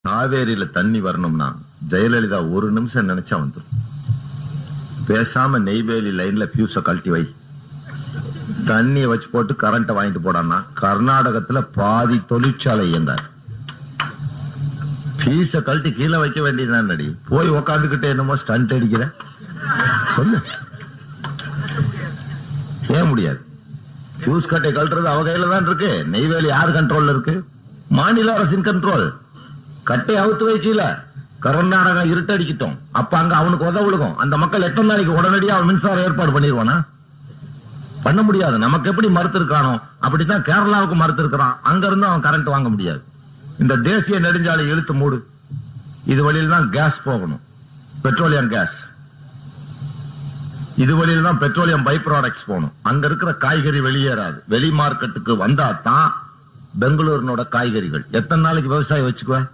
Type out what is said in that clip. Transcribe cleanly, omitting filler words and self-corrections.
காவேரியில தண்ணி வரணும்னா ஜெயலலிதா ஒரு நிமிஷம் நினைச்சா வந்துடும். பேசாம நெய்வேலி லைன்ல பியூஸ கழட்டி வை, தண்ணியை வச்சு போட்டு கரண்ட வாங்கிட்டு போடான்னா கர்நாடகத்துல பாதி தொழிற்சாலை இயங்காது. பீஸ கழட்டி கீழே வைக்க வேண்டியதுதான். நடி போய் உக்காந்துக்கிட்டே என்னமோ ஸ்டண்ட் அடிக்கிற சொல்லு. ஏன் முடியாது? பியூஸ் கட்டை கழட்டுறது அவ கையில தான் இருக்கு. நெய்வேலி யார் கண்ட்ரோல்ல இருக்கு? மாநில அரசின் கண்ட்ரோல். கட்டை அவுத்து வைக்கல, கர்நாடகம் இருட்டடிக்கிட்டோம். அப்ப அங்க அவனுக்கு உதவுழுகும். அந்த மக்கள் எத்தனை நாளைக்கு உடனடியாக அவன் மின்சாரம் ஏற்பாடு பண்ணிடுவானா? பண்ண முடியாது. நமக்கு எப்படி மறுத்திருக்கானோ அப்படித்தான் கேரளாவுக்கு மறுத்திருக்கிறான். அங்க இருந்து அவன் கரண்ட் வாங்க முடியாது. இந்த தேசிய நெடுஞ்சாலை இழுத்து மூடு. இது வழியில தான் கேஸ் போகணும், பெட்ரோலியம் கேஸ். இது வழியில தான் பெட்ரோலியம் பை ப்ராடக்ட்ஸ் போகணும். அங்க இருக்கிற காய்கறி வெளியேறாது. வெளி மார்க்கெட்டுக்கு வந்தா தான் பெங்களூரினோட காய்கறிகள். எத்தனை நாளைக்கு விவசாயம் வச்சுக்குவேன்?